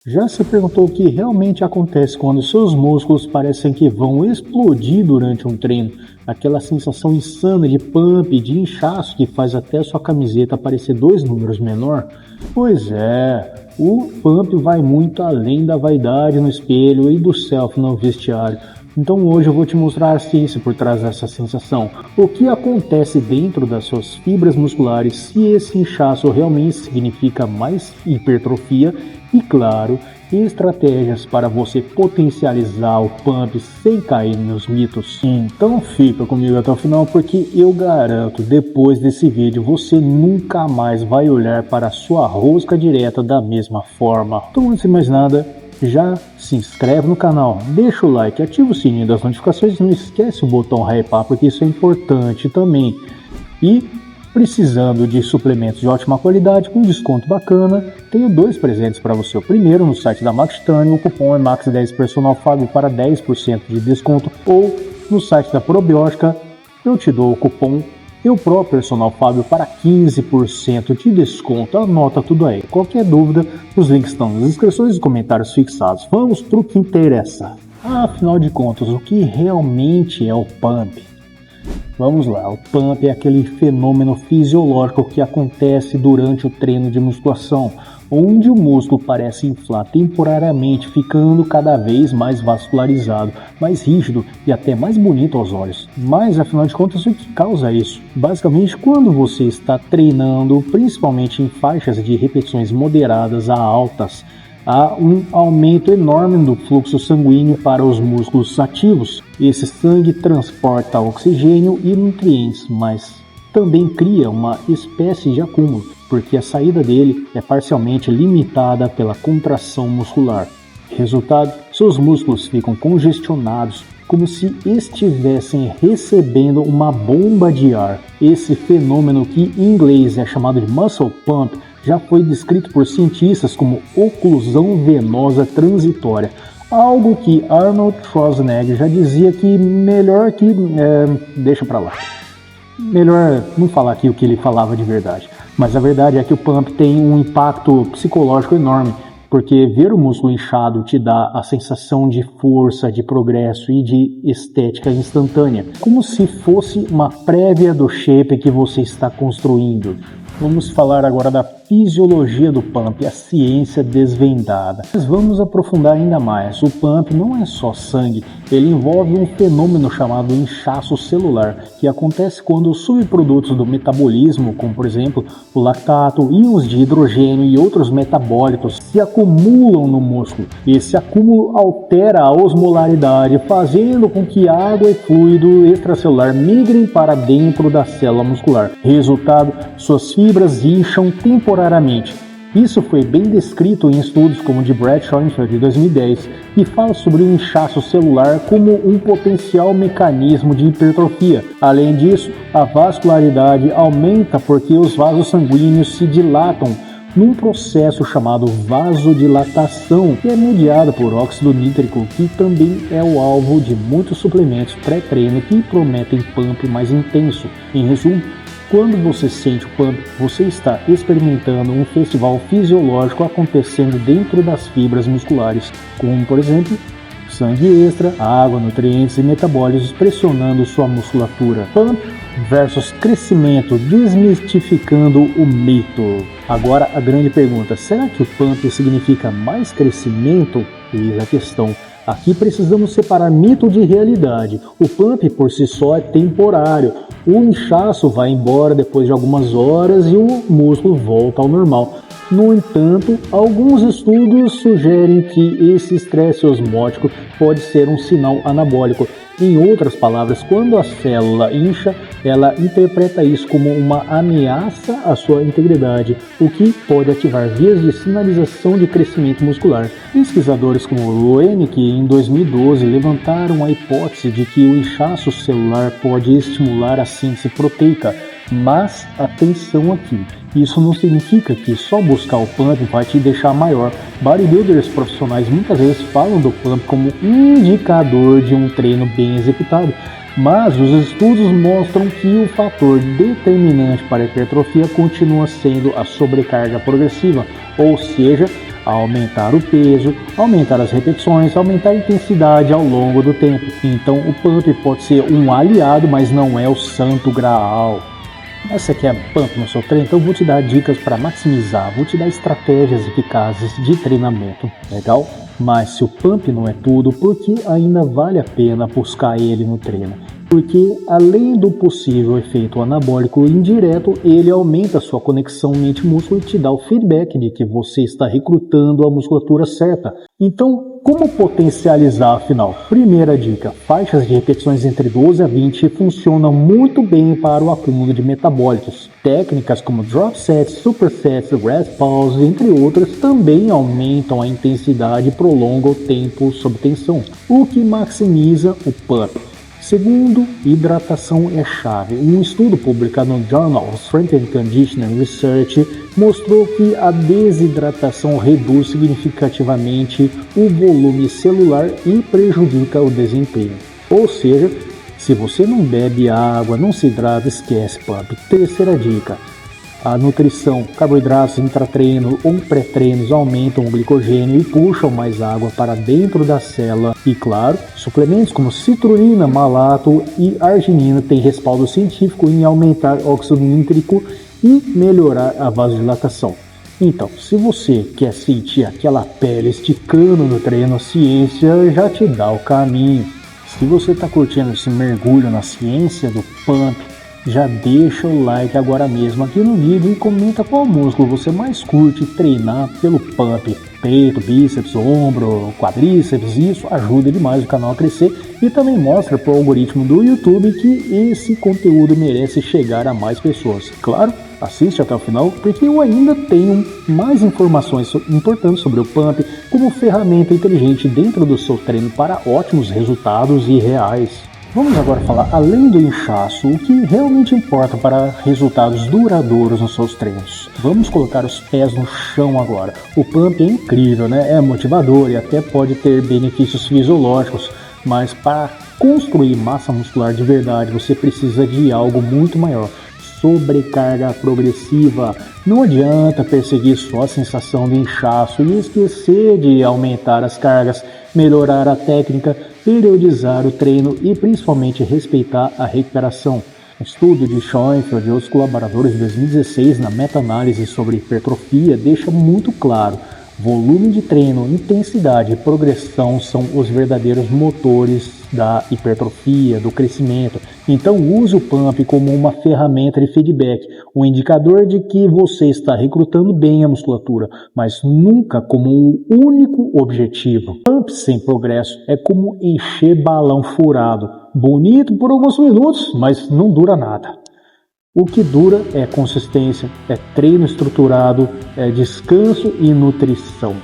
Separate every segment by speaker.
Speaker 1: Já se perguntou o que realmente acontece quando seus músculos parecem que vão explodir durante um treino? Aquela sensação insana de pump, de inchaço que faz até sua camiseta parecer 2 números menor? Pois é, o pump vai muito além da vaidade no espelho e do selfie no vestiário. Então hoje eu vou te mostrar a ciência por trás dessa sensação. O que acontece dentro das suas fibras musculares, se esse inchaço realmente significa mais hipertrofia e, claro, estratégias para você potencializar o pump sem cair nos mitos. Então fica comigo até o final, porque eu garanto, depois desse vídeo você nunca mais vai olhar para a sua rosca direta da mesma forma. Então, antes de mais nada, já se inscreve no canal, deixa o like, ativa o sininho das notificações, não esquece o botão hypar, porque isso é importante também. E precisando de suplementos de ótima qualidade com desconto bacana, tenho 2 presentes para você. O primeiro, no site da Max Titanium, o cupom é MAX10 Personal Fábio para 10% de desconto, ou no site da Probiótica eu te dou o cupom EUPRO Personal Fábio para 15% de desconto. Anota tudo aí. Qualquer dúvida, os links estão nas descrições e comentários fixados. Vamos para o que interessa. Afinal de contas, o que realmente é o pump? Vamos lá, o pump é aquele fenômeno fisiológico que acontece durante o treino de musculação, onde o músculo parece inflar temporariamente, ficando cada vez mais vascularizado, mais rígido e até mais bonito aos olhos. Mas afinal de contas, o que causa isso? Basicamente, quando você está treinando, principalmente em faixas de repetições moderadas a altas, há um aumento enorme do fluxo sanguíneo para os músculos ativos. Esse sangue transporta oxigênio e nutrientes, mas também cria uma espécie de acúmulo, porque a saída dele é parcialmente limitada pela contração muscular. Resultado, seus músculos ficam congestionados, como se estivessem recebendo uma bomba de ar. Esse fenômeno, que em inglês é chamado de muscle pump, já foi descrito por cientistas como oclusão venosa transitória, algo que Arnold Schwarzenegger já dizia que melhor que... deixa pra lá. Melhor não falar aqui o que ele falava de verdade. Mas a verdade é que o pump tem um impacto psicológico enorme, porque ver o músculo inchado te dá a sensação de força, de progresso e de estética instantânea, como se fosse uma prévia do shape que você está construindo. Vamos falar agora da fisiologia do pump, a ciência desvendada. Mas vamos aprofundar ainda mais. O pump não é só sangue, ele envolve um fenômeno chamado inchaço celular, que acontece quando os subprodutos do metabolismo, como por exemplo o lactato, íons de hidrogênio e outros metabólitos, se acumulam no músculo. Esse acúmulo altera a osmolaridade, fazendo com que água e fluido extracelular migrem para dentro da célula muscular. Resultado, suas fibras incham temporariamente. Isso foi bem descrito em estudos como o de Brad Schoenfeld de 2010, que fala sobre o inchaço celular como um potencial mecanismo de hipertrofia. Além disso, a vascularidade aumenta porque os vasos sanguíneos se dilatam num processo chamado vasodilatação, que é mediado por óxido nítrico, que também é o alvo de muitos suplementos pré-treino que prometem pump mais intenso. Em resumo, quando você sente o pump, você está experimentando um festival fisiológico acontecendo dentro das fibras musculares, como por exemplo, sangue extra, água, nutrientes e metabólitos pressionando sua musculatura. Pump versus crescimento, desmistificando o mito. Agora a grande pergunta, será que o pump significa mais crescimento? Eis a questão. Aqui precisamos separar mito de realidade. O pump por si só é temporário. O inchaço vai embora depois de algumas horas e o músculo volta ao normal. No entanto, alguns estudos sugerem que esse estresse osmótico pode ser um sinal anabólico. Em outras palavras, quando a célula incha, ela interpreta isso como uma ameaça à sua integridade, o que pode ativar vias de sinalização de crescimento muscular. Pesquisadores como Roenick, em 2012, levantaram a hipótese de que o inchaço celular pode estimular a síntese proteica. Mas atenção aqui, isso não significa que só buscar o pump vai te deixar maior. Bodybuilders profissionais muitas vezes falam do pump como indicador de um treino bem executado, mas os estudos mostram que o fator determinante para a hipertrofia continua sendo a sobrecarga progressiva, ou seja, aumentar o peso, aumentar as repetições, aumentar a intensidade ao longo do tempo. Então o pump pode ser um aliado, mas não é o santo graal. Essa aqui é pump no seu treino, então eu vou te dar dicas para maximizar, vou te dar estratégias eficazes de treinamento, legal? Mas se o pump não é tudo, por que ainda vale a pena buscar ele no treino? Porque além do possível efeito anabólico indireto, ele aumenta a sua conexão mente-músculo e te dá o feedback de que você está recrutando a musculatura certa. Então, como potencializar afinal? Primeira dica, faixas de repetições entre 12 a 20 funcionam muito bem para o acúmulo de metabólitos. Técnicas como drop sets, supersets, rest pause, entre outras, também aumentam a intensidade e prolongam o tempo sob tensão, o que maximiza o pump. Segundo, hidratação é chave. Um estudo publicado no Journal of Strength and Conditioning Research mostrou que a desidratação reduz significativamente o volume celular e prejudica o desempenho. Ou seja, se você não bebe água, não se hidrata, esquece pump. Terceira dica. A nutrição, carboidratos intratreino ou pré-treinos aumentam o glicogênio e puxam mais água para dentro da célula. E claro, suplementos como citrulina, malato e arginina têm respaldo científico em aumentar o óxido nítrico e melhorar a vasodilatação. Então, se você quer sentir aquela pele esticando no treino, a ciência já te dá o caminho. Se você está curtindo esse mergulho na ciência do pump, já deixa o like agora mesmo aqui no vídeo e comenta qual músculo você mais curte treinar pelo pump. Peito, bíceps, ombro, quadríceps, isso ajuda demais o canal a crescer e também mostra para o algoritmo do YouTube que esse conteúdo merece chegar a mais pessoas. Claro, assiste até o final porque eu ainda tenho mais informações importantes sobre o pump como ferramenta inteligente dentro do seu treino para ótimos resultados e reais. Vamos agora falar, além do inchaço, o que realmente importa para resultados duradouros nos seus treinos. Vamos colocar os pés no chão agora. O pump é incrível, né? É motivador e até pode ter benefícios fisiológicos, mas para construir massa muscular de verdade, você precisa de algo muito maior. Sobrecarga progressiva. Não adianta perseguir só a sensação de inchaço e esquecer de aumentar as cargas, melhorar a técnica, periodizar o treino e principalmente respeitar a recuperação. Um estudo de Schoenfeld e outros colaboradores de 2016 na meta-análise sobre hipertrofia deixa muito claro: volume de treino, intensidade e progressão são os verdadeiros motores da hipertrofia, do crescimento. Então use o pump como uma ferramenta de feedback, um indicador de que você está recrutando bem a musculatura, mas nunca como um único objetivo. Pump sem progresso é como encher balão furado. Bonito por alguns minutos, mas não dura nada. O que dura é consistência, é treino estruturado, é descanso e nutrição.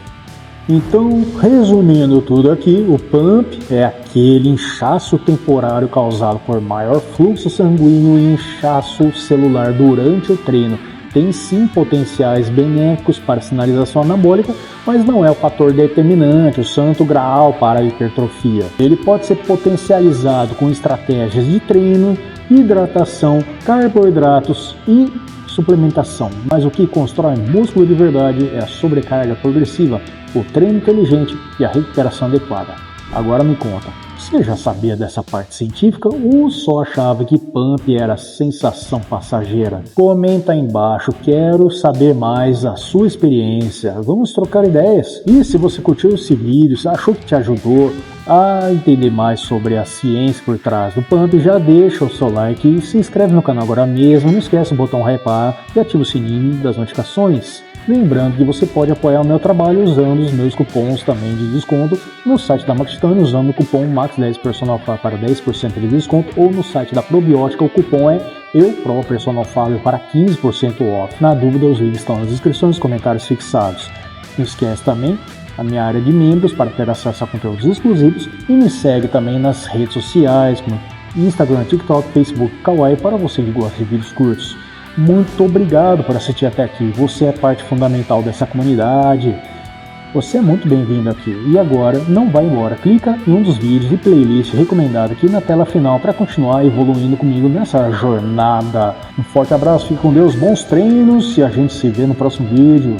Speaker 1: Então, resumindo tudo aqui, o pump é aquele inchaço temporário causado por maior fluxo sanguíneo e inchaço celular durante o treino. Tem sim potenciais benéficos para a sinalização anabólica, mas não é o fator determinante, o santo graal para a hipertrofia. Ele pode ser potencializado com estratégias de treino, hidratação, carboidratos e suplementação, mas o que constrói músculo de verdade é a sobrecarga progressiva, o treino inteligente e a recuperação adequada. Agora me conta, você já sabia dessa parte científica ou só achava que pump era sensação passageira? Comenta aí embaixo, quero saber mais a sua experiência, vamos trocar ideias. E se você curtiu esse vídeo, achou que te ajudou a entender mais sobre a ciência por trás do pump, já deixa o seu like e se inscreve no canal agora mesmo, não esquece o botão hypar e ativa o sininho das notificações. Lembrando que você pode apoiar o meu trabalho usando os meus cupons também de desconto no site da Maxtone, usando o cupom MAX10 Personal Fábio para 10% de desconto, ou no site da Probiótica o cupom é EUPRO Personal Fábio para 15% off. Na dúvida, os links estão nas descrições e comentários fixados. Não esquece também a minha área de membros para ter acesso a conteúdos exclusivos e me segue também nas redes sociais como Instagram, TikTok, Facebook, Kawaii para você que gosta de vídeos curtos. Muito obrigado por assistir até aqui, você é parte fundamental dessa comunidade, você é muito bem-vindo aqui. E agora, não vai embora, clica em um dos vídeos e playlist recomendado aqui na tela final para continuar evoluindo comigo nessa jornada. Um forte abraço, fique com Deus, bons treinos e a gente se vê no próximo vídeo.